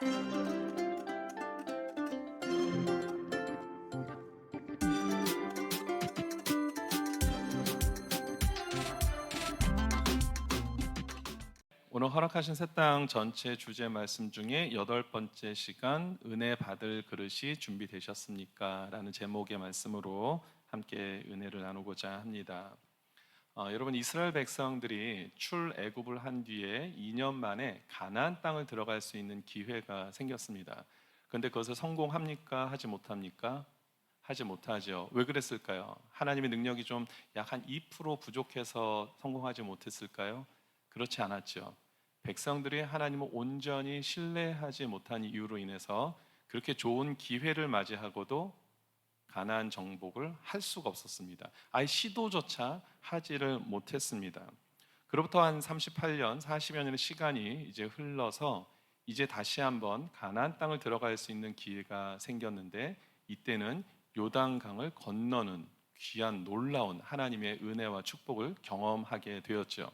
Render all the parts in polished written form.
오늘 허락하신 새땅 전체 주제 말씀 중에 8번째 시간 은혜 받을 그릇이 준비되셨습니까? 라는 제목의 말씀으로 함께 은혜를 나누고자 합니다. 여러분, 이스라엘 백성들이 출애굽을 한 뒤에 2년 만에 가나안 땅을 들어갈 수 있는 기회가 생겼습니다. 그런데 그것을 성공합니까? 하지 못합니까? 하지 못하죠. 왜 그랬을까요? 하나님의 능력이 좀 약 한 2% 부족해서 성공하지 못했을까요? 그렇지 않았죠. 백성들이 하나님을 온전히 신뢰하지 못한 이유로 인해서 그렇게 좋은 기회를 맞이하고도 가나안 정복을 할 수가 없었습니다. 아예 시도조차 하지를 못했습니다. 그로부터 한 38년, 40여 년의 시간이 이제 흘러서 이제 다시 한번 가나안 땅을 들어갈 수 있는 기회가 생겼는데, 이때는 요단강을 건너는 귀한 놀라운 하나님의 은혜와 축복을 경험하게 되었죠.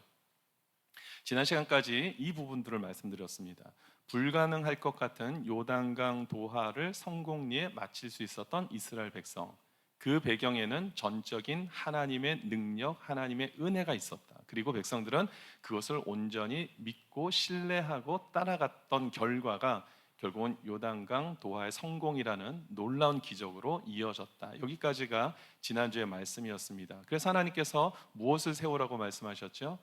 지난 시간까지 이 부분들을 말씀드렸습니다. 불가능할 것 같은 요단강 도하를 성공리에 마칠 수 있었던 이스라엘 백성, 그 배경에는 전적인 하나님의 능력, 하나님의 은혜가 있었다. 그리고 백성들은 그것을 온전히 믿고 신뢰하고 따라갔던 결과가 결국은 요단강 도하의 성공이라는 놀라운 기적으로 이어졌다. 여기까지가 지난주의 말씀이었습니다. 그래서 하나님께서 무엇을 세우라고 말씀하셨죠?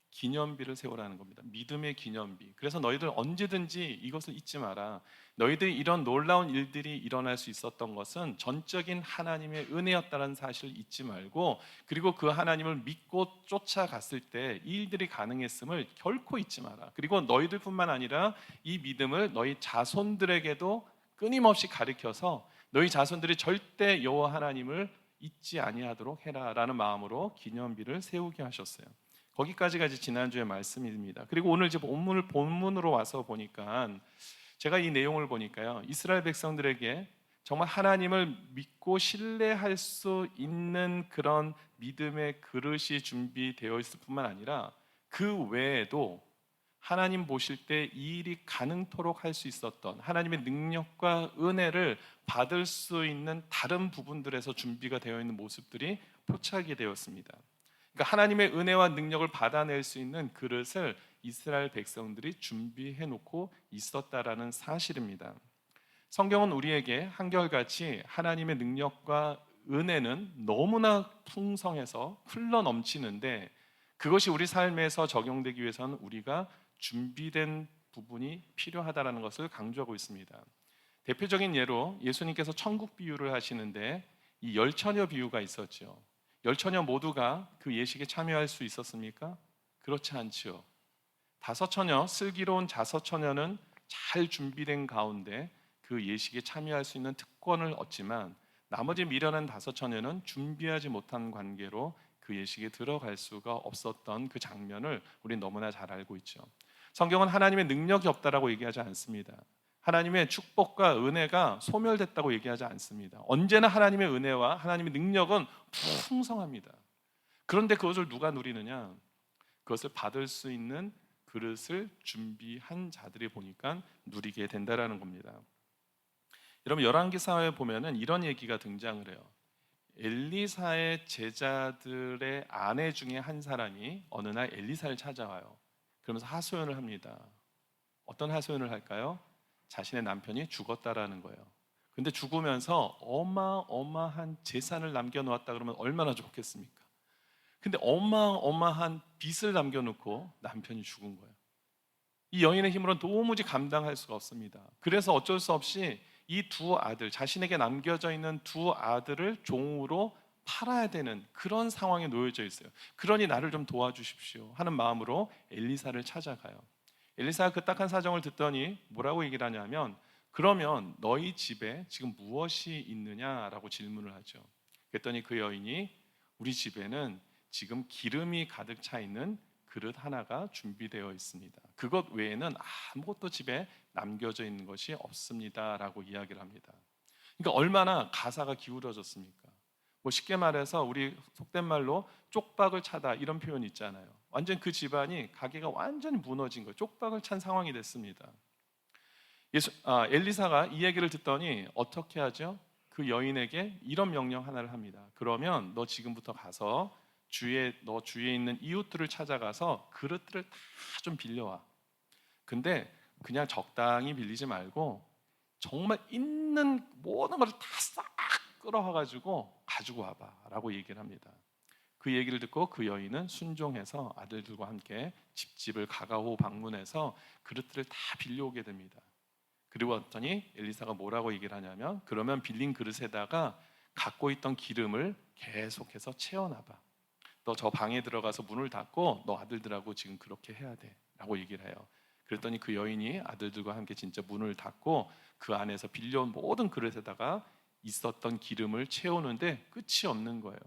기념비를 세우라는 겁니다. 믿음의 기념비. 그래서 너희들 언제든지 이것을 잊지 마라. 너희들이 이런 놀라운 일들이 일어날 수 있었던 것은 전적인 하나님의 은혜였다는 사실을 잊지 말고, 그리고 그 하나님을 믿고 쫓아갔을 때 이 일들이 가능했음을 결코 잊지 마라. 그리고 너희들뿐만 아니라 이 믿음을 너희 자손들에게도 끊임없이 가르쳐서 너희 자손들이 절대 여호와 하나님을 잊지 아니하도록 해라라는 마음으로 기념비를 세우게 하셨어요. 거기까지가 이제 지난주의 말씀입니다. 그리고 오늘 이제 본문으로 와서 보니까, 제가 이 내용을 보니까요, 이스라엘 백성들에게 정말 하나님을 믿고 신뢰할 수 있는 그런 믿음의 그릇이 준비되어 있을 뿐만 아니라 그 외에도 하나님 보실 때 이 일이 가능토록 할 수 있었던 하나님의 능력과 은혜를 받을 수 있는 다른 부분들에서 준비가 되어 있는 모습들이 포착이 되었습니다. 그러니까 하나님의 은혜와 능력을 받아낼 수 있는 그릇을 이스라엘 백성들이 준비해 놓고 있었다라는 사실입니다. 성경은 우리에게 한결같이 하나님의 능력과 은혜는 너무나 풍성해서 흘러 넘치는데, 그것이 우리 삶에서 적용되기 위해서는 우리가 준비된 부분이 필요하다는 것을 강조하고 있습니다. 대표적인 예로 예수님께서 천국 비유를 하시는데 이 열 처녀 비유가 있었죠. 열 처녀 모두가 그 예식에 참여할 수 있었습니까? 그렇지 않지요. 다섯 처녀, 슬기로운 다섯 처녀는 잘 준비된 가운데 그 예식에 참여할 수 있는 특권을 얻지만, 나머지 미련한 다섯 처녀는 준비하지 못한 관계로 그 예식에 들어갈 수가 없었던 그 장면을 우리는 너무나 잘 알고 있죠. 성경은 하나님의 능력이 없다라고 얘기하지 않습니다. 하나님의 축복과 은혜가 소멸됐다고 얘기하지 않습니다. 언제나 하나님의 은혜와 하나님의 능력은 풍성합니다. 그런데 그것을 누가 누리느냐? 그것을 받을 수 있는 그릇을 준비한 자들이 보니까 누리게 된다라는 겁니다. 여러분, 열왕기사에 보면은 이런 얘기가 등장을 해요. 엘리사의 제자들의 아내 중에 한 사람이 어느 날 엘리사를 찾아와요. 그러면서 하소연을 합니다. 어떤 하소연을 할까요? 자신의 남편이 죽었다라는 거예요. 근데 죽으면서 어마어마한 재산을 남겨놓았다 그러면 얼마나 좋겠습니까? 근데 어마어마한 빚을 남겨놓고 남편이 죽은 거예요. 이 여인의 힘으로는 도무지 감당할 수가 없습니다. 그래서 어쩔 수 없이 이 두 아들, 자신에게 남겨져 있는 두 아들을 종으로 팔아야 되는 그런 상황에 놓여져 있어요. 그러니 나를 좀 도와주십시오 하는 마음으로 엘리사를 찾아가요. 엘리사가 그 딱한 사정을 듣더니 뭐라고 얘기를 하냐면, 그러면 너희 집에 지금 무엇이 있느냐라고 질문을 하죠. 그랬더니 그 여인이 우리 집에는 지금 기름이 가득 차 있는 그릇 하나가 준비되어 있습니다. 그것 외에는 아무것도 집에 남겨져 있는 것이 없습니다라고 이야기를 합니다. 그러니까 얼마나 가사가 기울어졌습니까? 뭐 쉽게 말해서 우리 속된 말로 쪽박을 차다 이런 표현이 있잖아요. 완전 그 집안이 가게가 완전히 무너진 거예요. 쪽박을 찬 상황이 됐습니다. 엘리사가 이 얘기를 듣더니 어떻게 하죠? 그 여인에게 이런 명령 하나를 합니다. 그러면 너 지금부터 가서 너 주위에 있는 이웃들을 찾아가서 그릇들을 다 좀 빌려와. 근데 그냥 적당히 빌리지 말고 정말 있는 모든 것을 다 싹 끌어와가지고 가지고 와봐라고 얘기를 합니다. 그 얘기를 듣고 그 여인은 순종해서 아들들과 함께 집집을 가가오 방문해서 그릇들을 다 빌려오게 됩니다. 그리고 왔더니 엘리사가 뭐라고 얘기를 하냐면, 그러면 빌린 그릇에다가 갖고 있던 기름을 계속해서 채워놔봐. 너 저 방에 들어가서 문을 닫고 너 아들들하고 지금 그렇게 해야 돼 라고 얘기를 해요. 그랬더니 그 여인이 아들들과 함께 진짜 문을 닫고 그 안에서 빌려온 모든 그릇에다가 있었던 기름을 채우는데 끝이 없는 거예요.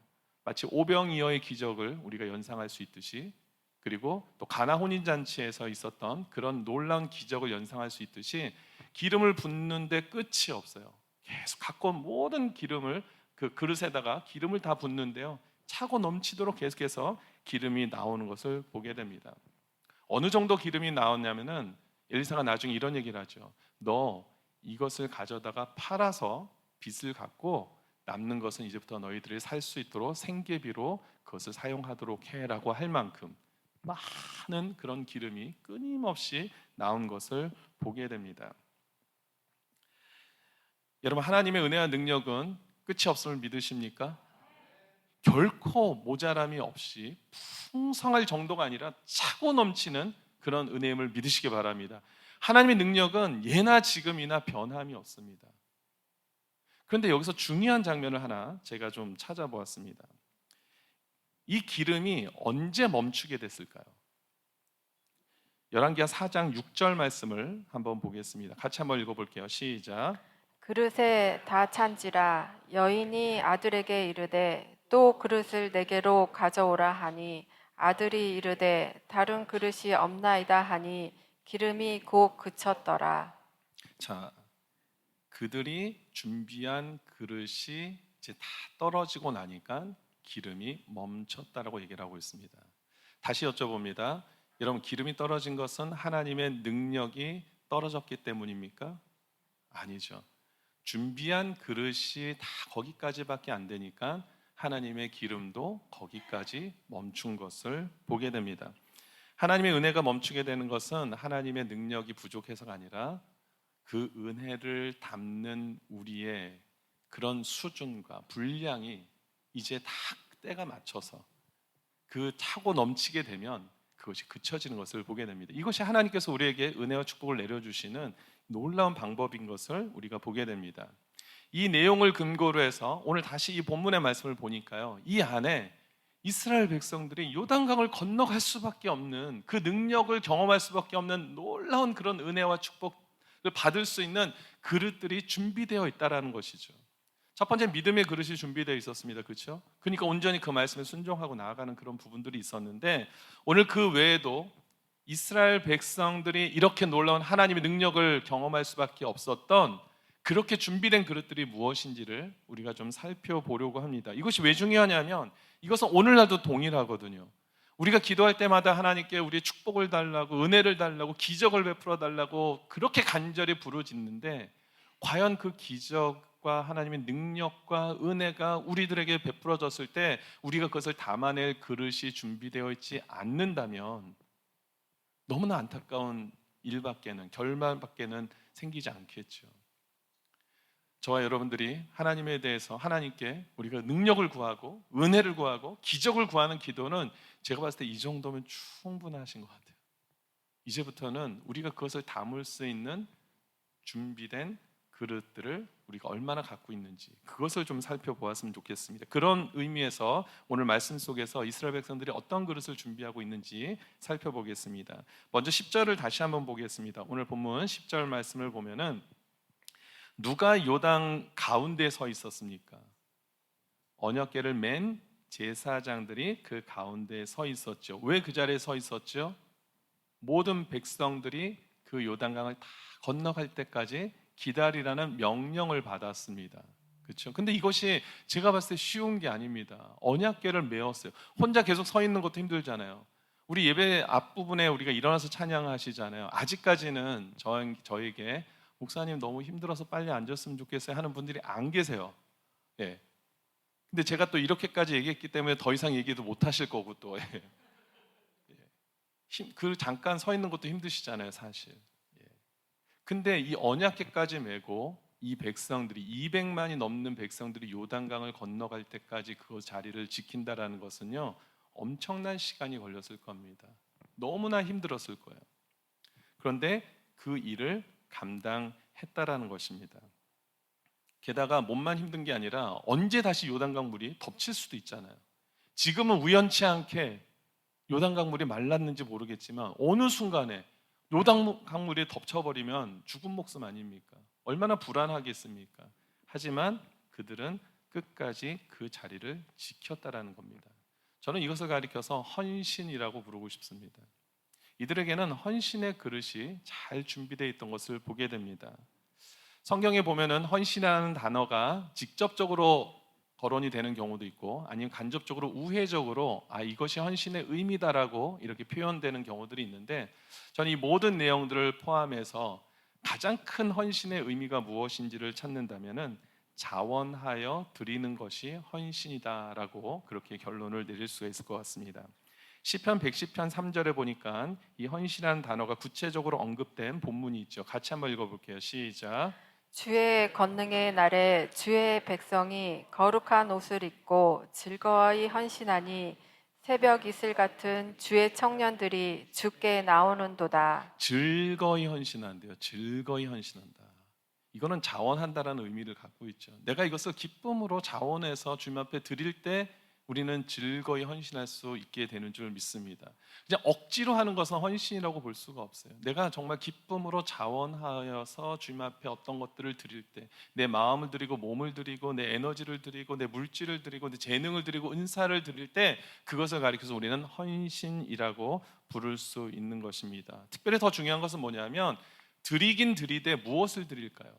마치 오병이어의 기적을 우리가 연상할 수 있듯이, 그리고 또 가나 혼인잔치에서 있었던 그런 놀라운 기적을 연상할 수 있듯이 기름을 붓는데 끝이 없어요. 계속 갖고 온 모든 기름을 그 그릇에다가 기름을 다 붓는데요, 차고 넘치도록 계속해서 기름이 나오는 것을 보게 됩니다. 어느 정도 기름이 나왔냐면은 엘리사가 나중에 이런 얘기를 하죠. 너 이것을 가져다가 팔아서 빚을 갚고 남는 것은 이제부터 너희들이 살 수 있도록 생계비로 그것을 사용하도록 해라고 할 만큼 많은 그런 기름이 끊임없이 나온 것을 보게 됩니다. 여러분, 하나님의 은혜와 능력은 끝이 없음을 믿으십니까? 결코 모자람이 없이 풍성할 정도가 아니라 차고 넘치는 그런 은혜임을 믿으시기 바랍니다. 하나님의 능력은 예나 지금이나 변함이 없습니다. 그런데 여기서 중요한 장면을 하나 제가 좀 찾아보았습니다. 이 기름이 언제 멈추게 됐을까요? 열왕기하 4장 6절 말씀을 한번 보겠습니다. 같이 한번 읽어볼게요. 시작. 그릇에 다 찬지라 여인이 아들에게 이르되 또 그릇을 내게로 가져오라 하니 아들이 이르되 다른 그릇이 없나이다 하니 기름이 곧 그쳤더라. 자, 그들이 준비한 그릇이 이제 다 떨어지고 나니까 기름이 멈췄다라고 얘기를 하고 있습니다. 다시 여쭤봅니다. 여러분, 기름이 떨어진 것은 하나님의 능력이 떨어졌기 때문입니까? 아니죠. 준비한 그릇이 다 거기까지밖에 안 되니까 하나님의 기름도 거기까지 멈춘 것을 보게 됩니다. 하나님의 은혜가 멈추게 되는 것은 하나님의 능력이 부족해서가 아니라 그 은혜를 담는 우리의 그런 수준과 분량이 이제 다 때가 맞춰서 그 차고 넘치게 되면 그것이 그쳐지는 것을 보게 됩니다. 이것이 하나님께서 우리에게 은혜와 축복을 내려주시는 놀라운 방법인 것을 우리가 보게 됩니다. 이 내용을 근거로 해서 오늘 다시 이 본문의 말씀을 보니까요, 이 안에 이스라엘 백성들이 요단강을 건너갈 수밖에 없는, 그 능력을 경험할 수밖에 없는 놀라운 그런 은혜와 축복을 받을 수 있는 그릇들이 준비되어 있다라는 것이죠. 첫 번째, 믿음의 그릇이 준비되어 있었습니다. 그렇죠? 그러니까 온전히 그 말씀에 순종하고 나아가는 그런 부분들이 있었는데, 오늘 그 외에도 이스라엘 백성들이 이렇게 놀라운 하나님의 능력을 경험할 수밖에 없었던 그렇게 준비된 그릇들이 무엇인지를 우리가 좀 살펴보려고 합니다. 이것이 왜 중요하냐면 이것은 오늘날도 동일하거든요. 우리가 기도할 때마다 하나님께 우리의 축복을 달라고, 은혜를 달라고, 기적을 베풀어 달라고 그렇게 간절히 부르짖는데, 과연 그 기적과 하나님의 능력과 은혜가 우리들에게 베풀어졌을 때 우리가 그것을 담아낼 그릇이 준비되어 있지 않는다면 너무나 안타까운 결말밖에는 생기지 않겠죠. 저와 여러분들이 하나님에 대해서 하나님께 우리가 능력을 구하고 은혜를 구하고 기적을 구하는 기도는 제가 봤을 때 이 정도면 충분하신 것 같아요. 이제부터는 우리가 그것을 담을 수 있는 준비된 그릇들을 우리가 얼마나 갖고 있는지, 그것을 좀 살펴보았으면 좋겠습니다. 그런 의미에서 오늘 말씀 속에서 이스라엘 백성들이 어떤 그릇을 준비하고 있는지 살펴보겠습니다. 먼저 10절을 다시 한번 보겠습니다. 오늘 본문 10절 말씀을 보면은 누가 요단 가운데 서 있었습니까? 언약궤를 맨 제사장들이 그 가운데 서 있었죠. 왜 그 자리에 서 있었죠? 모든 백성들이 그 요단강을 다 건너갈 때까지 기다리라는 명령을 받았습니다. 그렇죠? 근데 이것이 제가 봤을 때 쉬운 게 아닙니다. 언약궤를 메었어요. 혼자 계속 서 있는 것도 힘들잖아요. 우리 예배 앞부분에 우리가 일어나서 찬양하시잖아요. 아직까지는 저에게 목사님 너무 힘들어서 빨리 앉았으면 좋겠어요 하는 분들이 안 계세요. 예. 근데 제가 또 이렇게까지 얘기했기 때문에 더 이상 얘기도 못 하실 거고 또 예. 그 잠깐 서 있는 것도 힘드시잖아요, 사실. 예. 근데 이 언약궤까지 메고 이 백성들이 200만이 넘는 백성들이 요단강을 건너갈 때까지 그 자리를 지킨다라는 것은요, 엄청난 시간이 걸렸을 겁니다. 너무나 힘들었을 거예요. 그런데 그 일을 감당했다라는 것입니다. 게다가 몸만 힘든 게 아니라 언제 다시 요단강 물이 덮칠 수도 있잖아요. 지금은 우연치 않게 요단강 물이 말랐는지 모르겠지만 어느 순간에 요단강 물이 덮쳐버리면 죽은 목숨 아닙니까? 얼마나 불안하겠습니까? 하지만 그들은 끝까지 그 자리를 지켰다라는 겁니다. 저는 이것을 가리켜서 헌신이라고 부르고 싶습니다. 이들에게는 헌신의 그릇이 잘 준비되어 있던 것을 보게 됩니다. 성경에 보면은 헌신이라는 단어가 직접적으로 거론이 되는 경우도 있고 아니면 간접적으로 우회적으로 이것이 헌신의 의미다라고 이렇게 표현되는 경우들이 있는데, 저는 이 모든 내용들을 포함해서 가장 큰 헌신의 의미가 무엇인지를 찾는다면은 자원하여 드리는 것이 헌신이다라고 그렇게 결론을 내릴 수가 있을 것 같습니다. 시편 110편 3절에 보니까 이 헌신이라는 단어가 구체적으로 언급된 본문이 있죠. 같이 한번 읽어볼게요. 시작. 주의 권능의 날에 주의 백성이 거룩한 옷을 입고 즐거이 헌신하니 새벽 이슬 같은 주의 청년들이 주께 나오는도다. 즐거이 헌신한대요. 즐거이 헌신한다. 이거는 자원한다라는 의미를 갖고 있죠. 내가 이것을 기쁨으로 자원해서 주님 앞에 드릴 때 우리는 즐거이 헌신할 수 있게 되는 줄 믿습니다. 그냥 억지로 하는 것은 헌신이라고 볼 수가 없어요. 내가 정말 기쁨으로 자원하여서 주님 앞에 어떤 것들을 드릴 때, 내 마음을 드리고 몸을 드리고 내 에너지를 드리고 내 물질을 드리고 내 재능을 드리고 은사를 드릴 때 그것을 가리켜서 우리는 헌신이라고 부를 수 있는 것입니다. 특별히 더 중요한 것은 뭐냐면 드리긴 드리되 무엇을 드릴까요?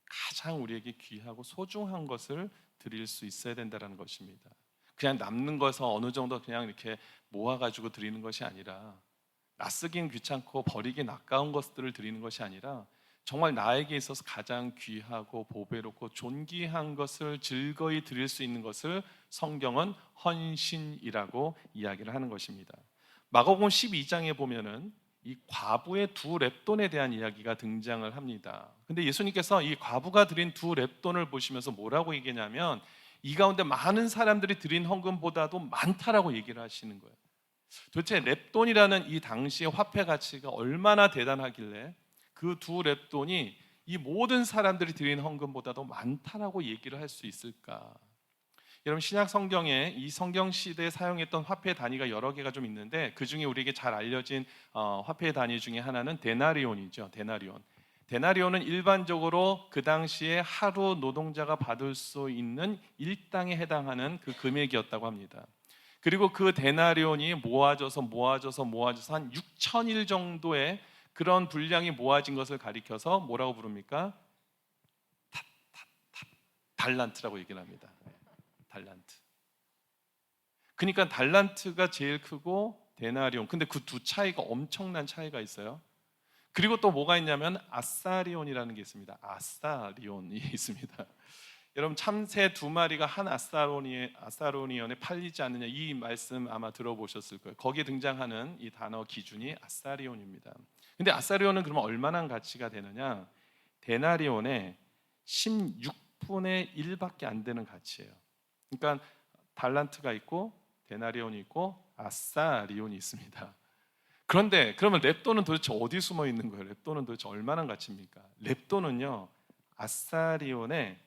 가장 우리에게 귀하고 소중한 것을 드릴 수 있어야 된다는 것입니다. 그냥 남는 것을 어느 정도 그냥 이렇게 모아가지고 드리는 것이 아니라, 낯쓰긴 귀찮고 버리긴 아까운 것들을 드리는 것이 아니라 정말 나에게 있어서 가장 귀하고 보배롭고 존귀한 것을 즐거이 드릴 수 있는 것을 성경은 헌신이라고 이야기를 하는 것입니다. 마가복음 12장에 보면은 이 과부의 두 렙돈에 대한 이야기가 등장을 합니다. 근데 예수님께서 이 과부가 드린 두 렙돈을 보시면서 뭐라고 얘기냐면 이 가운데 많은 사람들이 드린 헌금보다도 많다라고 얘기를 하시는 거예요. 도대체 렙돈이라는 이 당시의 화폐 가치가 얼마나 대단하길래 그 두 렙돈이 이 모든 사람들이 드린 헌금보다도 많다라고 얘기를 할 수 있을까? 여러분, 신약 성경에 이 성경 시대에 사용했던 화폐 단위가 여러 개가 좀 있는데 그 중에 우리에게 잘 알려진 화폐 단위 중에 하나는 데나리온이죠. 데나리온은 일반적으로 그 당시에 하루 노동자가 받을 수 있는 일당에 해당하는 그 금액이었다고 합니다. 그리고 그 데나리온이 모아져서 한 6,000일 정도의 그런 분량이 모아진 것을 가리켜서 뭐라고 부릅니까? 달란트라고 얘기를 합니다. 달란트. 그러니까 달란트가 제일 크고 데나리온. 근데 그 두 차이가 엄청난 차이가 있어요. 그리고 또 뭐가 있냐면 아사리온이라는 게 있습니다. 아사리온이 있습니다. 여러분, 참새 두 마리가 한 아사로니온에 팔리지 않느냐, 이 말씀 아마 들어보셨을 거예요. 거기에 등장하는 이 단어 기준이 아사리온입니다. 근데 아사리온은 그러면 얼마나 가치가 되느냐? 데나리온의 16분의 1밖에 안 되는 가치예요. 그러니까 달란트가 있고 데나리온이 있고 아사리온이 있습니다. 그런데 그러면 렙돈은 도대체 어디 숨어 있는 거예요? 렙돈은 도대체 얼마나 가치입니까? 렙돈은요, 아사리온의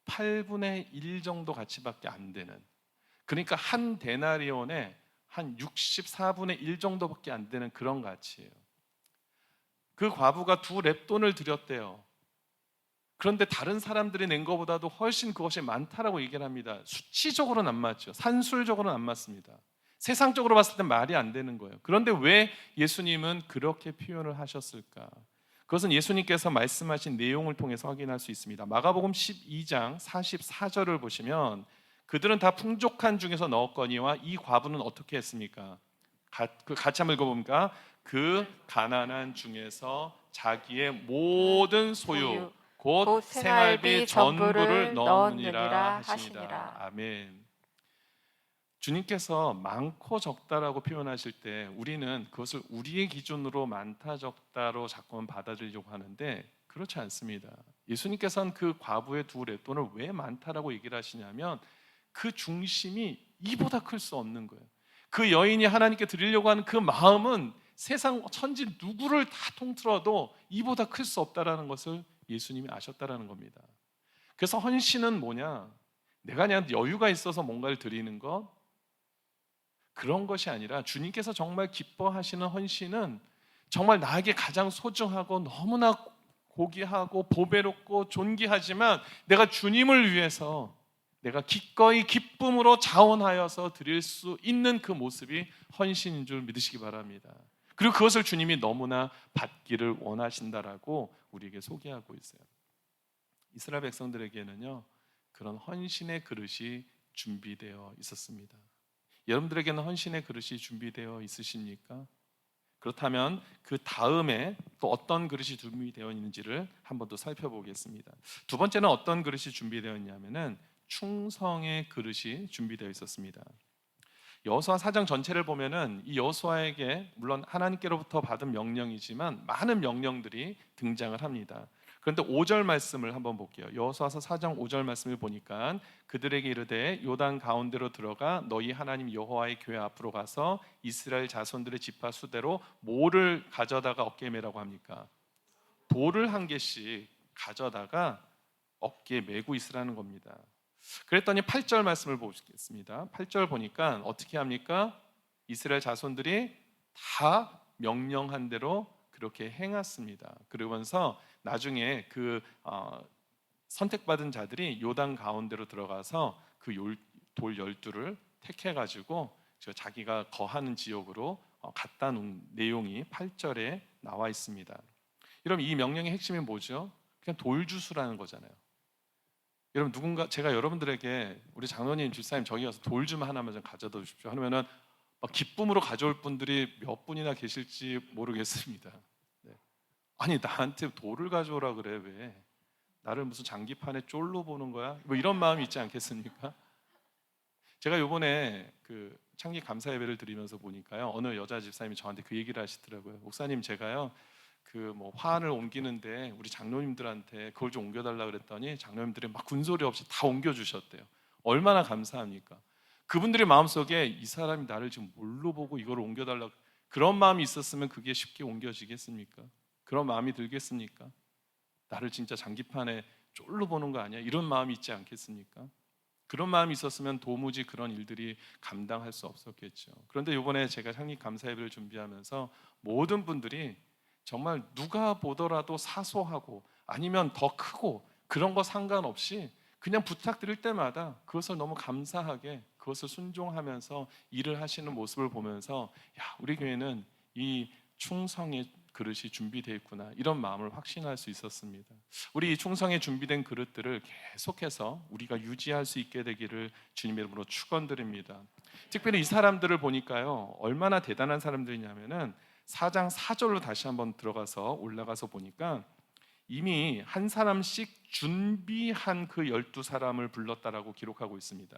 8분의 1 정도 가치밖에 안 되는, 그러니까 한 데나리온의 한 64분의 1 정도밖에 안 되는 그런 가치예요. 그 과부가 두 렙돈을 드렸대요. 그런데 다른 사람들이 낸 것보다도 훨씬 그것이 많다라고 얘기를 합니다. 수치적으로는 안 맞죠. 산술적으로는 안 맞습니다. 세상적으로 봤을 땐 말이 안 되는 거예요. 그런데 왜 예수님은 그렇게 표현을 하셨을까? 그것은 예수님께서 말씀하신 내용을 통해서 확인할 수 있습니다. 마가복음 12장 44절을 보시면 그들은 다 풍족한 중에서 넣었거니와 이 과부는 어떻게 했습니까? 같이 한번 읽어봅니까? 그 가난한 중에서 자기의 모든 소유 곧 곧 생활비 생활비 전부를 전부를 넣느니라 넣느니라 하시니라. 하시니라. 아멘. 주님께서 많고 적다라고 표현하실 때 우리는 그것을 우리의 기준으로 많다 적다로 자꾸만 받아들이려고 하는데 그렇지 않습니다. 예수님께서는 그 과부의 두 렛돈을 왜 많다라고 얘기를 하시냐면 그 중심이 이보다 클 수 없는 거예요. 그 여인이 하나님께 드리려고 하는 그 마음은 세상 천지 누구를 다 통틀어도 이보다 클 수 없다라는 것을 예수님이 아셨다라는 겁니다. 그래서 헌신은 뭐냐? 내가 그냥 여유가 있어서 뭔가를 드리는 것, 그런 것이 아니라 주님께서 정말 기뻐하시는 헌신은 정말 나에게 가장 소중하고 너무나 고귀하고 보배롭고 존귀하지만 내가 주님을 위해서 내가 기꺼이 기쁨으로 자원하여서 드릴 수 있는 그 모습이 헌신인 줄 믿으시기 바랍니다. 그리고 그것을 주님이 너무나 받기를 원하신다라고 우리에게 소개하고 있어요. 이스라엘 백성들에게는요, 그런 헌신의 그릇이 준비되어 있었습니다. 여러분들에게는 헌신의 그릇이 준비되어 있으십니까? 그렇다면 그 다음에 또 어떤 그릇이 준비되어 있는지를 한번 더 살펴보겠습니다. 두 번째는 어떤 그릇이 준비되어 있냐면은 충성의 그릇이 준비되어 있었습니다. 여호수아 4장 전체를 보면은 이 여호수아에게 물론 하나님께로부터 받은 명령이지만 많은 명령들이 등장을 합니다. 그런데 5절 말씀을 한번 볼게요. 여호수아서 4장 5절 말씀을 보니까 그들에게 이르되 요단 가운데로 들어가 너희 하나님 여호와의 교회 앞으로 가서 이스라엘 자손들의 지파 수대로 뭐를 가져다가 어깨에 매라고 합니까? 돌을 한 개씩 가져다가 어깨에 메고 있으라는 겁니다. 그랬더니 8절 말씀을 보겠습니다. 8절 보니까 어떻게 합니까? 이스라엘 자손들이 다 명령한 대로 그렇게 행했습니다. 그러면서 나중에 선택받은 자들이 요단 가운데로 들어가서 그 돌 12를 택해 가지고 자기가 거하는 지역으로 갖다 놓은 내용이 8절에 나와 있습니다. 여러분, 이 명령의 핵심이 뭐죠? 그냥 돌주수라는 거잖아요. 여러분, 제가 여러분들에게 우리 장로님, 집사님 저기 가서 돌 좀 하나만 좀 가져다 주십시오 하면은 막 기쁨으로 가져올 분들이 몇 분이나 계실지 모르겠습니다. 네. 아니, 나한테 돌을 가져오라 그래. 왜? 나를 무슨 장기판에 쫄로 보는 거야? 뭐 이런 마음이 있지 않겠습니까? 제가 요번에 그 창기 감사 예배를 드리면서 보니까요, 어느 여자 집사님이 저한테 그 얘기를 하시더라고요. 목사님, 제가요 그 뭐 화환을 옮기는데 우리 장로님들한테 그걸 좀 옮겨달라 그랬더니 장로님들이 막 군소리 없이 다 옮겨주셨대요. 얼마나 감사합니까? 그분들의 마음속에 이 사람이 나를 지금 뭘로 보고 이걸 옮겨달라, 그런 마음이 있었으면 그게 쉽게 옮겨지겠습니까? 그런 마음이 들겠습니까? 나를 진짜 장기판에 쫄로 보는 거 아니야? 이런 마음이 있지 않겠습니까? 그런 마음이 있었으면 도무지 그런 일들이 감당할 수 없었겠죠. 그런데 이번에 제가 창립 감사 예배를 준비하면서 모든 분들이 정말 누가 보더라도 사소하고 아니면 더 크고 그런 거 상관없이 그냥 부탁드릴 때마다 그것을 너무 감사하게 그것을 순종하면서 일을 하시는 모습을 보면서 우리 교회는 이 충성의 그릇이 준비되어 있구나, 이런 마음을 확신할 수 있었습니다. 우리 이 충성에 준비된 그릇들을 계속해서 우리가 유지할 수 있게 되기를 주님의 이름으로 축원드립니다. 특별히 이 사람들을 보니까요, 얼마나 대단한 사람들이냐면은 4장 4절로 다시 한번 들어가서 올라가서 보니까 이미 한 사람씩 준비한 그 12사람을 불렀다라고 기록하고 있습니다.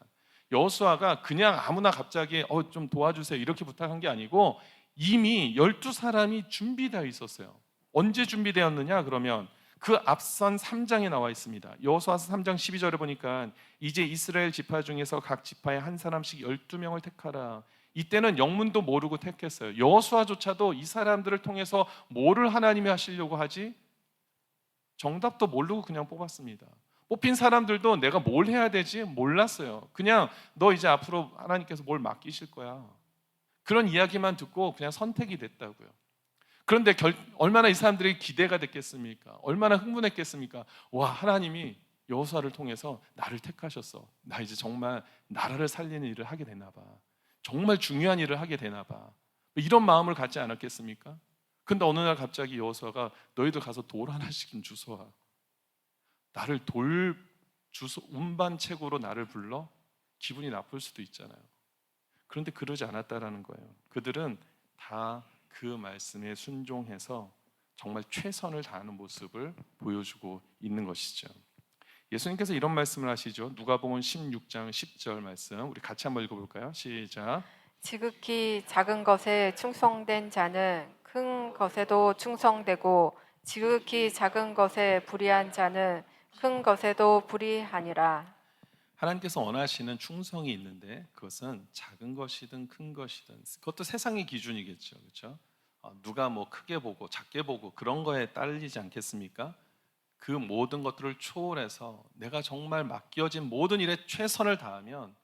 여호수아가 그냥 아무나 갑자기 좀 도와주세요 이렇게 부탁한 게 아니고 이미 12사람이 준비되어 있었어요. 언제 준비되었느냐? 그러면 그 앞선 3장에 나와 있습니다. 여호수아서 3장 12절에 보니까 이제 이스라엘 지파 중에서 각 지파에 한 사람씩 12명을 택하라. 이때는 영문도 모르고 택했어요. 여호수아조차도 이 사람들을 통해서 뭐를 하나님이 하시려고 하지? 정답도 모르고 그냥 뽑았습니다. 뽑힌 사람들도 내가 뭘 해야 되지? 몰랐어요. 그냥 너 이제 앞으로 하나님께서 뭘 맡기실 거야, 그런 이야기만 듣고 그냥 선택이 됐다고요. 그런데 얼마나 이 사람들이 기대가 됐겠습니까? 얼마나 흥분했겠습니까? 와, 하나님이 여호수아를 통해서 나를 택하셨어. 나 이제 정말 나라를 살리는 일을 하게 되나 봐. 정말 중요한 일을 하게 되나 봐. 이런 마음을 갖지 않았겠습니까? 근데 어느 날 갑자기 여호수아가 너희들 가서 돌 하나씩 좀 주워와. 나를 돌 주소 운반책으로 나를 불러? 기분이 나쁠 수도 있잖아요. 그런데 그러지 않았다라는 거예요. 그들은 다 그 말씀에 순종해서 정말 최선을 다하는 모습을 보여주고 있는 것이죠. 예수님께서 이런 말씀을 하시죠. 누가복음 16장 10절 말씀 우리 같이 한번 읽어볼까요? 시작. 지극히 작은 것에 충성된 자는 큰 것에도 충성되고 지극히 작은 것에 불의한 자는 큰 것에도 불의하니라. 하나님께서 원하시는 충성이 있는데 그것은 작은 것이든 큰 것이든 그것도 세상의 기준이겠죠, 그렇죠? 누가 뭐 크게 보고 작게 보고 그런 거에 딸리지 않겠습니까? 그 모든 것들을 초월해서 내가 정말 맡겨진 모든 일에 최선을 다하면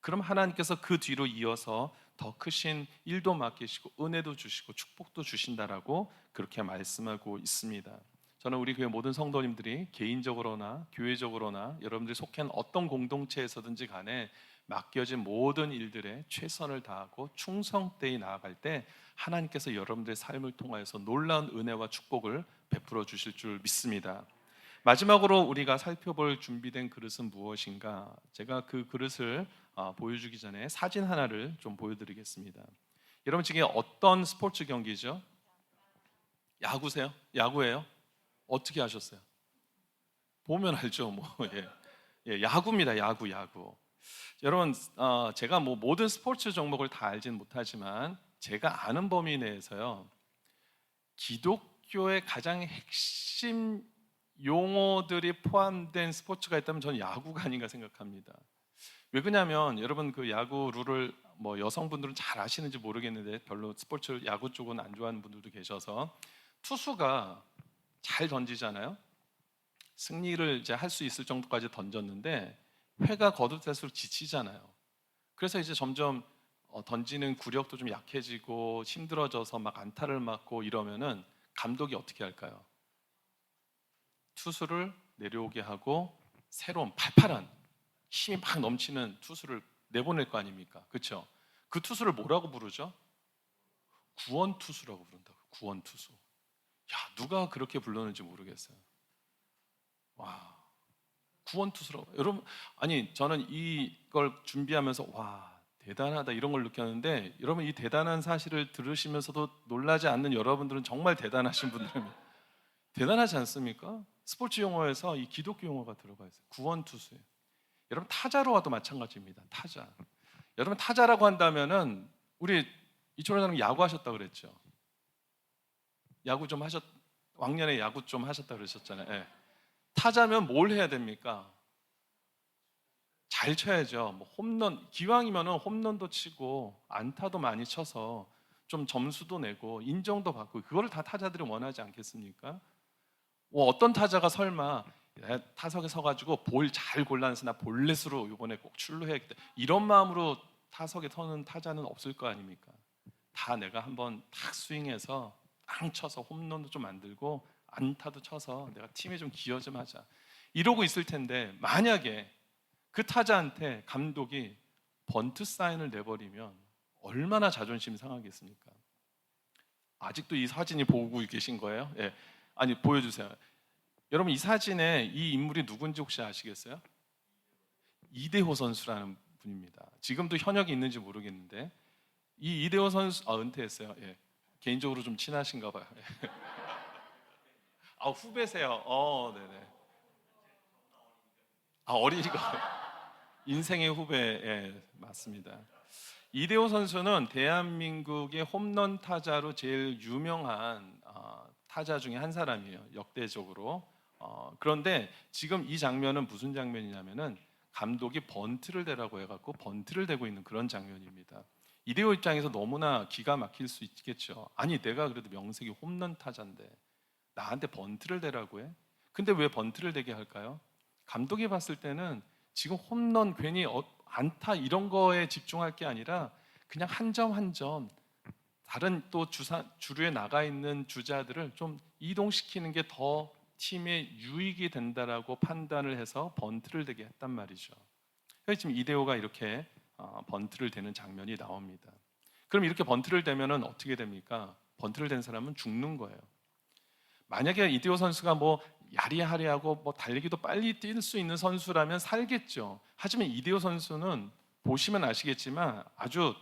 그럼 하나님께서 그 뒤로 이어서 더 크신 일도 맡기시고 은혜도 주시고 축복도 주신다라고 그렇게 말씀하고 있습니다. 저는 우리 교회 모든 성도님들이 개인적으로나 교회적으로나 여러분들이 속한 어떤 공동체에서든지 간에 맡겨진 모든 일들에 최선을 다하고 충성되이 나아갈 때 하나님께서 여러분들의 삶을 통하여서 놀라운 은혜와 축복을 베풀어 주실 줄 믿습니다. 마지막으로 우리가 살펴볼 준비된 그릇은 무엇인가? 제가 그 그릇을 보여주기 전에 사진 하나를 좀 보여드리겠습니다. 여러분 지금 어떤 스포츠 경기죠? 야구세요? 야구예요? 어떻게 하셨어요? 보면 알죠, 뭐. 예. 예, 야구입니다. 야구. 여러분, 제가 뭐 모든 스포츠 종목을 다 알진 못하지만 제가 아는 범위 내에서요, 기독교의 가장 핵심 용어들이 포함된 스포츠가 있다면 저는 야구가 아닌가 생각합니다. 왜 그러냐면 여러분 그 야구 룰을 뭐 여성분들은 잘 아시는지 모르겠는데 별로 스포츠 야구 쪽은 안 좋아하는 분들도 계셔서 투수가 잘 던지잖아요. 승리를 이제 할 수 있을 정도까지 던졌는데 회가 거듭될수록 지치잖아요. 그래서 이제 점점 던지는 구력도 좀 약해지고 힘들어져서 막 안타를 맞고 이러면은 감독이 어떻게 할까요? 투수를 내려오게 하고 새로운 팔팔한 힘이 막 넘치는 투수를 내보낼 거 아닙니까? 그렇죠? 그 투수를 뭐라고 부르죠? 구원 투수라고 부른다고. 구원 투수. 야, 누가 그렇게 불렀는지 모르겠어요. 와, 구원 투수라고. 여러분, 아니 저는 이걸 준비하면서 와, 대단하다 이런 걸 느꼈는데 여러분 이 대단한 사실을 들으시면서도 놀라지 않는 여러분들은 정말 대단하신 분들입니다. 대단하지 않습니까? 스포츠 용어에서 이 기독교 용어가 들어가 있어요. 구원 투수예요. 여러분 타자로 와도 마찬가지입니다. 타자. 여러분 타자라고 한다면은 우리 이철원 사람 야구하셨다 그랬죠. 야구 좀 하셨 왕년에 야구 좀 하셨다 그러셨잖아요. 예. 타자면 뭘 해야 됩니까? 잘 쳐야죠. 뭐 홈런 기왕이면은 홈런도 치고 안타도 많이 쳐서 좀 점수도 내고 인정도 받고 그거를 다 타자들이 원하지 않겠습니까? 뭐 어떤 타자가 설마 타석에 서가지고 볼 잘 골라서 나 볼넷으로 이번에 꼭 출루해야겠다 이런 마음으로 타석에 서는 타자는 없을 거 아닙니까? 다 내가 한번 탁 스윙해서 땅 쳐서 홈런도 좀 만들고 안타도 쳐서 내가 팀에 좀 기여 좀 하자 이러고 있을 텐데 만약에 그 타자한테 감독이 번트 사인을 내버리면 얼마나 자존심 상하겠습니까? 아직도 이 사진이 보고 계신 거예요? 예. 아니 보여주세요. 여러분 이 사진에 이 인물이 누군지 혹시 아시겠어요? 이대호 선수라는 분입니다. 지금도 현역이 있는지 모르겠는데 이 이대호 선수 은퇴했어요. 예. 개인적으로 좀 친하신가 봐요. 예. 후배세요. 네네. 어린이가 인생의 후배, 예, 맞습니다. 이대호 선수는 대한민국의 홈런 타자로 제일 유명한 타자 중에 한 사람이에요. 역대적으로. 그런데 지금 이 장면은 무슨 장면이냐면은 감독이 번트를 대라고 해갖고 번트를 대고 있는 그런 장면입니다. 이대호 입장에서 너무나 기가 막힐 수 있겠죠. 아니 내가 그래도 명색이 홈런 타자인데 나한테 번트를 대라고 해? 근데 왜 번트를 대게 할까요? 감독이 봤을 때는 지금 홈런 괜히 안타 이런 거에 집중할 게 아니라 그냥 한 점 한 점 다른 또 주류에 나가 있는 주자들을 좀 이동시키는 게 더 팀에 유익이 된다라고 판단을 해서 번트를 대게 했단 말이죠. 그래서 지금 이대호가 이렇게 번트를 대는 장면이 나옵니다. 그럼 이렇게 번트를 대면은 어떻게 됩니까? 번트를 댄 사람은 죽는 거예요. 만약에 이대호 선수가 뭐 야리하리하고 뭐 달리기도 빨리 뛸 수 있는 선수라면 살겠죠. 하지만 이대호 선수는 보시면 아시겠지만 아주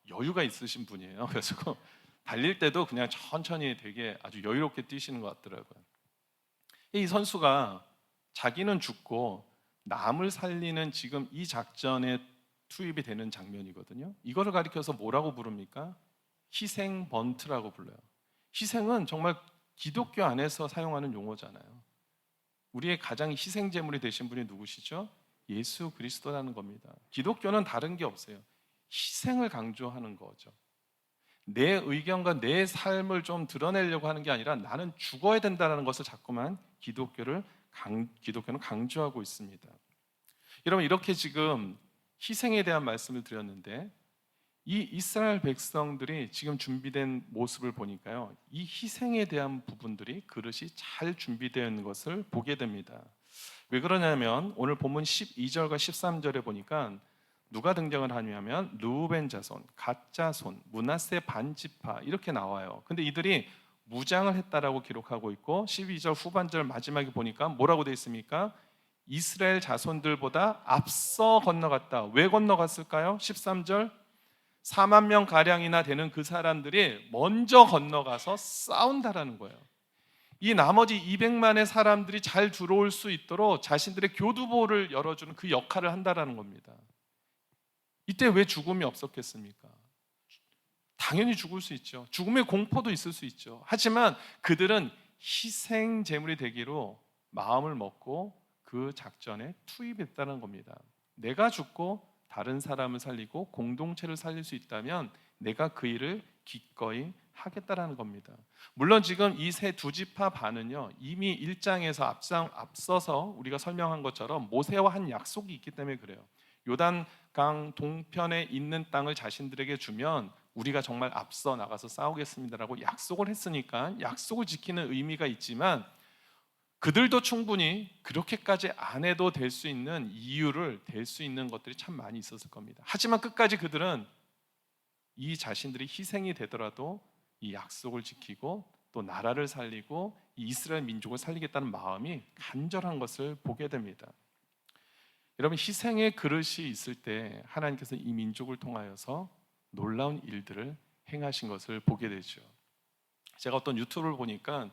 여유가 있으신 분이에요. 그래서 달릴 때도 그냥 천천히 되게 아주 여유롭게 뛰시는 것 같더라고요. 이 선수가 자기는 죽고 남을 살리는 지금 이 작전에 투입이 되는 장면이거든요. 이거를 가리켜서 뭐라고 부릅니까? 희생 번트라고 불러요. 희생은 정말 기독교 안에서 사용하는 용어잖아요. 우리의 가장 희생 제물이 되신 분이 누구시죠? 예수 그리스도라는 겁니다. 기독교는 다른 게 없어요. 희생을 강조하는 거죠. 내 의견과 내 삶을 좀 드러내려고 하는 게 아니라 나는 죽어야 된다는 것을 자꾸만 기독교는 강조하고 있습니다. 여러분, 이렇게 지금 희생에 대한 말씀을 드렸는데 이 이스라엘 백성들이 지금 준비된 모습을 보니까요, 이 희생에 대한 부분들이 그릇이 잘 준비되어 있는 것을 보게 됩니다. 왜 그러냐면 오늘 본문 12절과 13절에 보니까 누가 등장을 하냐면 르우벤 자손, 갓 자손, 므낫세 반지파 이렇게 나와요. 근데 이들이 무장을 했다라고 기록하고 있고 12절 후반절 마지막에 보니까 뭐라고 되어 있습니까? 이스라엘 자손들보다 앞서 건너갔다. 왜 건너갔을까요? 13절 4만 명 가량이나 되는 그 사람들이 먼저 건너가서 싸운다라는 거예요. 이 나머지 200만의 사람들이 잘 들어올 수 있도록 자신들의 교두보를 열어주는 그 역할을 한다라는 겁니다. 이때 왜 죽음이 없었겠습니까? 당연히 죽을 수 있죠. 죽음의 공포도 있을 수 있죠. 하지만 그들은 희생 제물이 되기로 마음을 먹고 그 작전에 투입했다는 겁니다. 내가 죽고 다른 사람을 살리고 공동체를 살릴 수 있다면 내가 그 일을 기꺼이 하겠다라는 겁니다. 물론 지금 이 세 두 지파 반은요, 이미 1장에서 앞서서 우리가 설명한 것처럼 모세와 한 약속이 있기 때문에 그래요. 요단강 동편에 있는 땅을 자신들에게 주면 우리가 정말 앞서 나가서 싸우겠습니다라고 약속을 했으니까 약속을 지키는 의미가 있지만 그들도 충분히 그렇게까지 안 해도 될 수 있는 이유를 댈 수 있는 것들이 참 많이 있었을 겁니다. 하지만 끝까지 그들은 이 자신들이 희생이 되더라도 이 약속을 지키고 또 나라를 살리고 이 이스라엘 민족을 살리겠다는 마음이 간절한 것을 보게 됩니다. 여러분, 희생의 그릇이 있을 때 하나님께서 이 민족을 통하여서 놀라운 일들을 행하신 것을 보게 되죠. 제가 어떤 유튜브를 보니까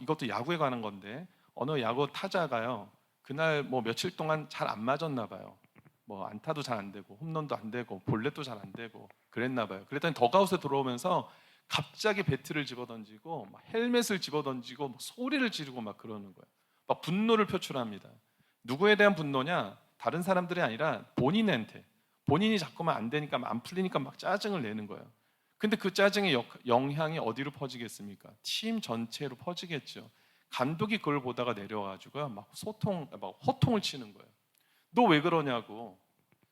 이것도 야구에 관한 건데 어느 야구 타자가요, 그날 뭐 며칠 동안 잘 안 맞았나 봐요. 뭐 안타도 잘 안 되고 홈런도 안 되고 볼넷도 잘 안 되고 그랬나 봐요. 그랬더니 더가웃에 들어오면서 갑자기 배트를 집어던지고 막 헬멧을 집어던지고 막 소리를 지르고 막 그러는 거예요. 막 분노를 표출합니다. 누구에 대한 분노냐? 다른 사람들이 아니라 본인한테. 본인이 자꾸만 안 되니까 안 풀리니까 막 짜증을 내는 거예요. 근데 그 짜증의 영향이 어디로 퍼지겠습니까? 팀 전체로 퍼지겠죠. 감독이 그걸 보다가 내려와가지고 막 호통을 치는 거예요. 너 왜 그러냐고.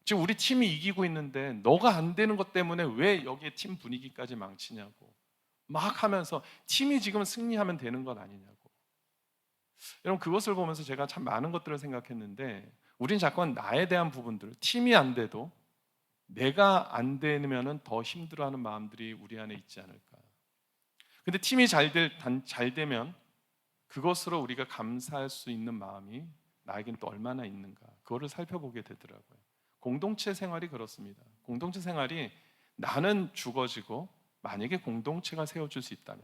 지금 우리 팀이 이기고 있는데 너가 안 되는 것 때문에 왜 여기에 팀 분위기까지 망치냐고. 막 하면서 팀이 지금 승리하면 되는 건 아니냐고. 여러분, 그것을 보면서 제가 참 많은 것들을 생각했는데 우린 자꾸만 나에 대한 부분들, 팀이 안 돼도 내가 안 되면 더 힘들어하는 마음들이 우리 안에 있지 않을까. 근데 팀이 잘 되면 그것으로 우리가 감사할 수 있는 마음이 나에겐 또 얼마나 있는가, 그거를 살펴보게 되더라고요. 공동체 생활이 그렇습니다. 공동체 생활이 나는 죽어지고 만약에 공동체가 세워질 수 있다면,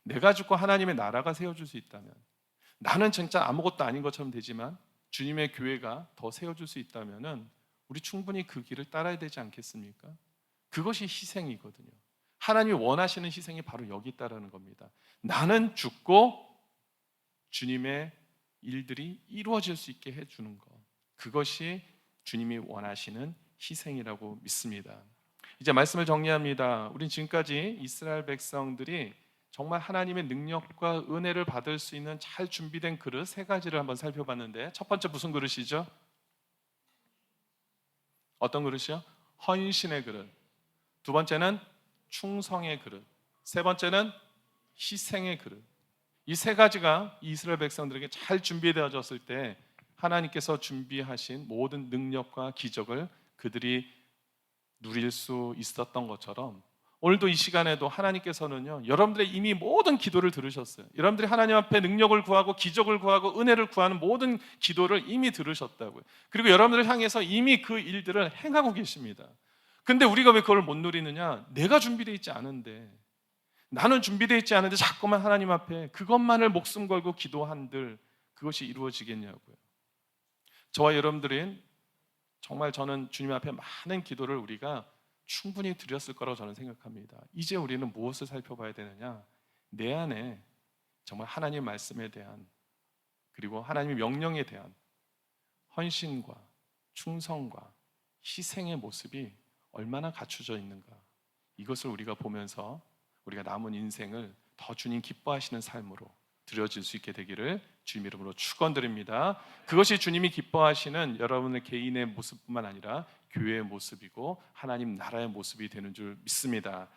내가 죽고 하나님의 나라가 세워질 수 있다면, 나는 진짜 아무것도 아닌 것처럼 되지만 주님의 교회가 더 세워질 수 있다면 우리 충분히 그 길을 따라야 되지 않겠습니까? 그것이 희생이거든요. 하나님이 원하시는 희생이 바로 여기 있다라는 겁니다. 나는 죽고 주님의 일들이 이루어질 수 있게 해주는 것, 그것이 주님이 원하시는 희생이라고 믿습니다. 이제 말씀을 정리합니다. 우린 지금까지 이스라엘 백성들이 정말 하나님의 능력과 은혜를 받을 수 있는 잘 준비된 그릇 세 가지를 한번 살펴봤는데, 첫 번째 무슨 그릇이죠? 어떤 그릇이요? 헌신의 그릇. 두 번째는 충성의 그릇. 세 번째는 희생의 그릇. 이 세 가지가 이스라엘 백성들에게 잘 준비되어졌을 때 하나님께서 준비하신 모든 능력과 기적을 그들이 누릴 수 있었던 것처럼 오늘도 이 시간에도 하나님께서는요, 여러분들의 이미 모든 기도를 들으셨어요. 여러분들이 하나님 앞에 능력을 구하고 기적을 구하고 은혜를 구하는 모든 기도를 이미 들으셨다고요. 그리고 여러분들을 향해서 이미 그 일들을 행하고 계십니다. 근데 우리가 왜 그걸 못 누리느냐? 내가 준비되어 있지 않은데, 나는 준비되어 있지 않은데 자꾸만 하나님 앞에 그것만을 목숨 걸고 기도한들 그것이 이루어지겠냐고요. 저와 여러분들은 정말 저는 주님 앞에 많은 기도를 우리가 충분히 드렸을 거라고 저는 생각합니다. 이제 우리는 무엇을 살펴봐야 되느냐? 내 안에 정말 하나님 말씀에 대한 그리고 하나님의 명령에 대한 헌신과 충성과 희생의 모습이 얼마나 갖춰져 있는가. 이것을 우리가 보면서 우리가 남은 인생을 더 주님 기뻐하시는 삶으로 드려질 수 있게 되기를 주님 이름으로 축원드립니다. 그것이 주님이 기뻐하시는 여러분의 개인의 모습뿐만 아니라 교회의 모습이고 하나님 나라의 모습이 되는 줄 믿습니다.